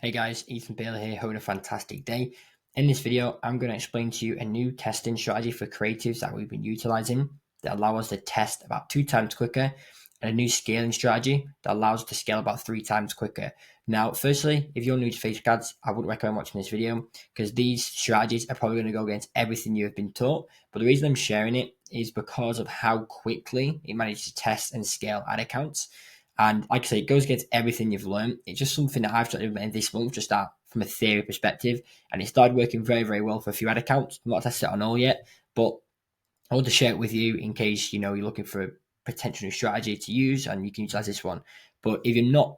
Hey guys, Ethan Bailey here, having a fantastic day. In this video, I'm going to explain to you a new testing strategy for creatives that we've been utilizing that allow us to test about 2 times quicker, and a new scaling strategy that allows us to scale about 3 times quicker. Now, firstly, if you're new to Facebook ads, I wouldn't recommend watching this video because these strategies are probably going to go against everything you have been taught. But the reason I'm sharing it is because of how quickly it manages to test and scale ad accounts. And like I say, it goes against everything you've learned. It's just something that I've started implementing this month, just that from a theory perspective. And it started working very, very well for a few ad accounts. I'm not tested it on all yet, but I want to share it with you in case you're looking for a potential new strategy to use and you can utilize this one. But if you're not,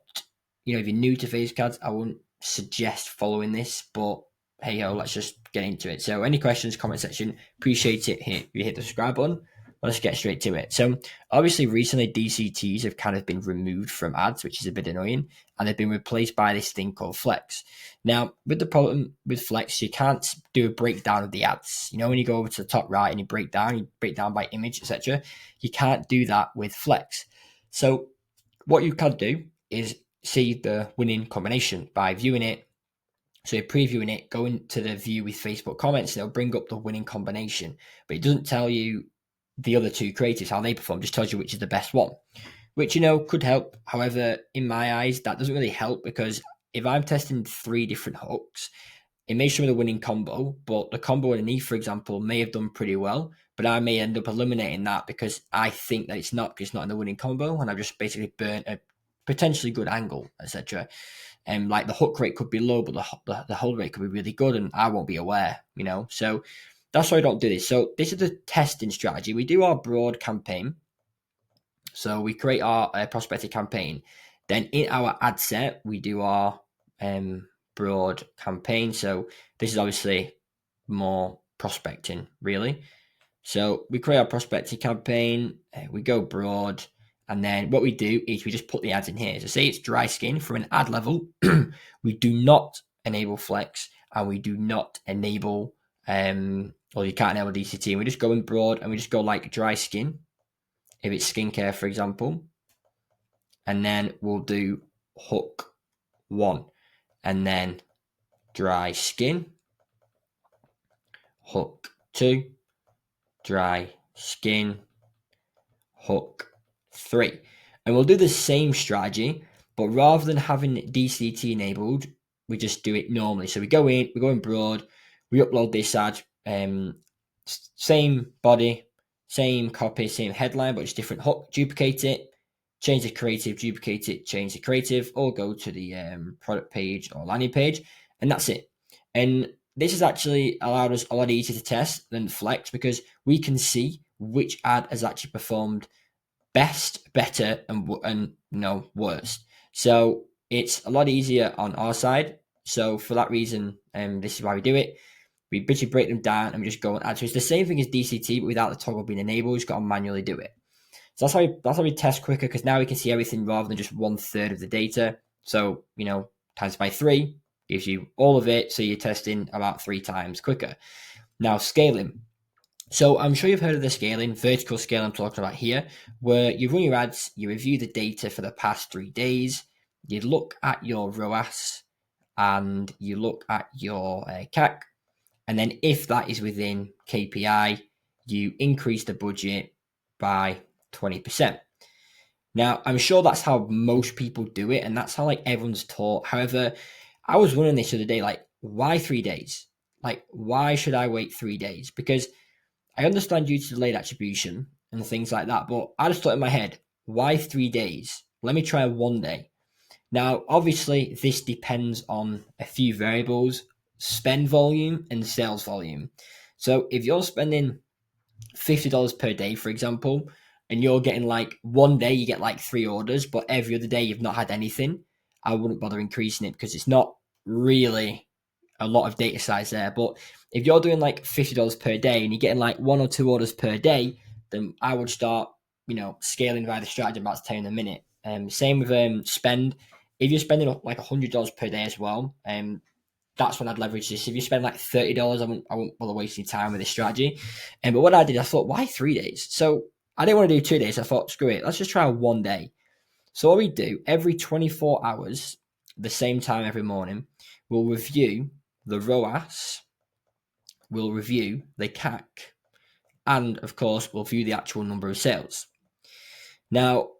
if you're new to Facebook ads, I wouldn't suggest following this. But hey let's just get into it. So any questions, comment section, appreciate it. You hit the subscribe button. Let's get straight to it. So obviously recently DCTs have kind of been removed from ads, which is a bit annoying, and they've been replaced by this thing called Flex. Now, with the problem with Flex, you can't do a breakdown of the ads. When you go over to the top right and you break down by image, etc. You can't do that with Flex. So what you can do is see the winning combination by viewing it. So you're previewing it, go into the view with Facebook comments, and it'll bring up the winning combination. But it doesn't tell you the other two creatives, how they perform, just tells you which is the best one, which, could help. However, in my eyes, that doesn't really help because if I'm testing 3 different hooks, it may show me the winning combo, but the combo underneath, for example, may have done pretty well, but I may end up eliminating that because I think that it's not in the winning combo, and I've just basically burnt a potentially good angle, etc. And like the hook rate could be low, but the hold rate could be really good, and I won't be aware, So that's why I don't do this. So this is the testing strategy. We do our broad campaign. So we create our prospecting campaign. Then in our ad set, we do our broad campaign. So this is obviously more prospecting, really. So we create our prospecting campaign. We go broad. And then what we do is we just put the ads in here. So say it's dry skin from an ad level. We do not enable Flex, and we do not enable you can't enable DCT. And we just go in broad and we just go like dry skin, if it's skincare, for example. And then we'll do hook 1 and then dry skin, hook 2, dry skin, hook 3. And we'll do the same strategy, but rather than having DCT enabled, we just do it normally. So we go in broad, we upload this ad, same body, same copy, same headline, but just different hook, duplicate it, change the creative, duplicate it, change the creative, or go to the product page or landing page, and that's it. And this has actually allowed us a lot easier to test than Flex because we can see which ad has actually performed best, better, and worst. So it's a lot easier on our side. So for that reason, this is why we do it. We basically break them down and we just go and add. So it's the same thing as DCT, but without the toggle being enabled. We've got to manually do it. So that's how we test quicker because now we can see everything rather than just 1/3 of the data. So, times by 3 gives you all of it. So you're testing about 3 times quicker. Now, scaling. So I'm sure you've heard of the scaling, vertical scale I'm talking about here, where you run your ads, you review the data for the past 3 days, you look at your ROAS, and you look at your CAC. And then if that is within KPI, you increase the budget by 20%. Now, I'm sure that's how most people do it, and that's how everyone's taught. However, I was wondering this the other day, why 3 days? Why should I wait 3 days? Because I understand due to delayed attribution and things like that, but I just thought in my head, why 3 days? Let me try 1 day. Now, obviously, this depends on a few variables, spend volume and sales volume. So if you're spending $50 per day, for example, and you're getting 1 day, you get 3 orders, but every other day you've not had anything, I wouldn't bother increasing it because it's not really a lot of data size there. But if you're doing $50 per day and you're getting 1 or 2 orders per day, then I would start, scaling via the strategy I'm about to tell you in a minute. Same with spend. If you're spending $100 per day as well, that's when I'd leverage this. If you spend $30, I won't bother wasting time with this strategy. But what I did, I thought, why 3 days? So I didn't want to do 2 days. I thought, screw it, let's just try 1 day. So what we do, every 24 hours, the same time every morning, we'll review the ROAS, we'll review the CAC, and of course, we'll view the actual number of sales. Now,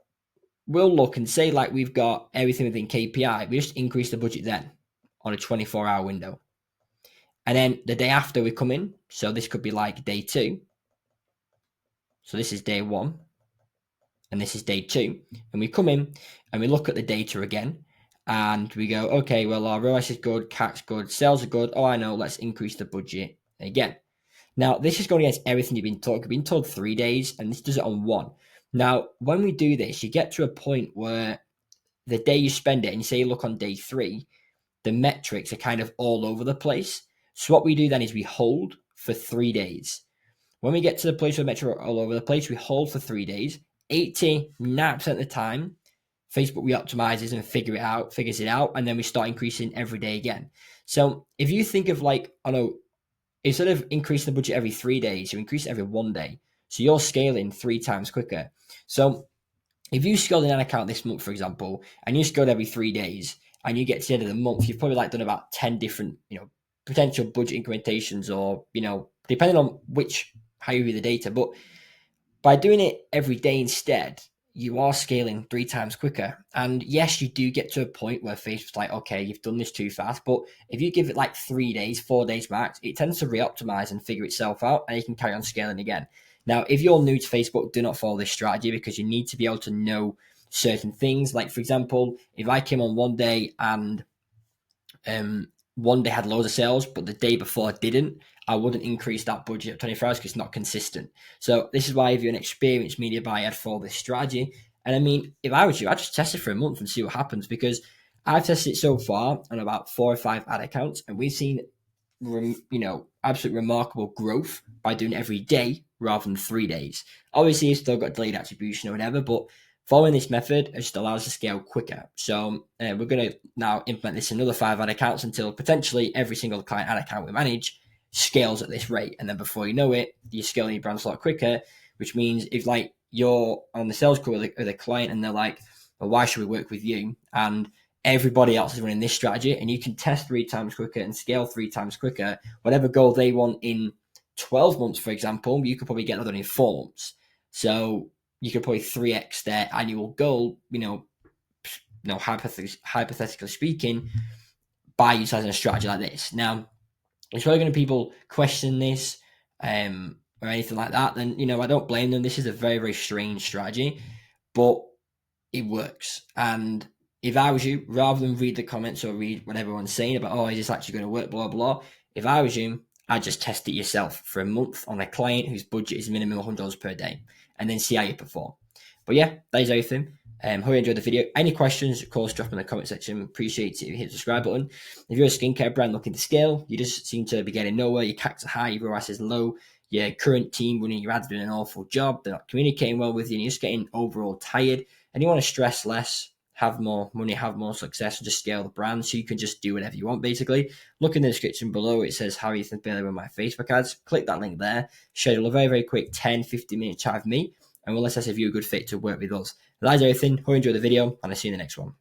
we'll look and say like we've got everything within KPI, we just increase the budget then on a 24-hour window. And then the day after we come in, so this could be like day 2. So this is day 1, and this is day 2. And we come in and we look at the data again, and we go, okay, well, our ROAS is good, CAC's good, sales are good. Oh, I know, let's increase the budget again. Now, this is going against everything you've been told. You've been told 3 days, and this does it on 1. Now, when we do this, you get to a point where the day you spend it, and you say you look on day 3, the metrics are kind of all over the place. So what we do then is we hold for 3 days. When we get to the place where metrics are all over the place, we hold for 3 days. 89% of the time, Facebook re-optimizes and figures it out, and then we start increasing every day again. So if you think of like, instead of increasing the budget every 3 days, you increase it every 1 day. So you're scaling 3 times quicker. So if you scaled an account this month, for example, and you scaled every 3 days, and you get to the end of the month, you've probably like done about 10 different, potential budget incrementations, or, depending on how you read the data. But by doing it every day instead, you are scaling 3 times quicker. And yes, you do get to a point where Facebook's like, okay, you've done this too fast. But if you give it like 3 days, 4 days max, it tends to re-optimize and figure itself out, and you can carry on scaling again. Now, if you're new to Facebook, do not follow this strategy, because you need to be able to know certain things. Like, for example, if I came on one day and one day had loads of sales, but the day before didn't, I wouldn't increase that budget of 24 hours because it's not consistent. So this is why if you're an experienced media buyer, I'd follow this strategy. And I mean, if I was you, I'd just test it for a month and see what happens, because I've tested it so far on about 4 or 5 ad accounts, and we've seen, absolute remarkable growth by doing it every day rather than 3 days. Obviously, you've still got delayed attribution or whatever, but following this method just allows us to scale quicker. So we're going to now implement this in another 5 ad accounts until potentially every single client ad account we manage scales at this rate. And then before you know it, you're scaling your brand a lot quicker, which means if like you're on the sales call with a client and they're like, well, why should we work with you? And everybody else is running this strategy, and you can test 3 times quicker and scale 3 times quicker. Whatever goal they want in 12 months, for example, you could probably get that done in 4 months. So you could probably 3x their annual goal, hypothetically speaking, by utilizing a strategy like this. Now, it's probably going to people question this or anything like that, then, I don't blame them. This is a very, very strange strategy, but it works. And if I was you, rather than read the comments or read what everyone's saying about, oh, is this actually going to work, blah, blah, if I was you, I'd just test it yourself for a month on a client whose budget is minimum $100 per day, and then see how you perform. But yeah, that is everything. Hope you enjoyed the video. Any questions, of course, drop in the comment section. Appreciate it if you hit the subscribe button. If you're a skincare brand looking to scale, you just seem to be getting nowhere, your CACs are high, your ROAS is low, your current team running your ads doing an awful job, they're not communicating well with you, and you're just getting overall tired, and you want to stress less, have more money, have more success, and just scale the brand so you can just do whatever you want, basically. Look in the description below. It says how Ethan Bailey run my Facebook ads. Click that link there. Schedule a very, very quick 10-15 minute chat with me, and we'll assess if you're a good fit to work with us. That's everything. Hope you enjoyed the video, and I'll see you in the next one.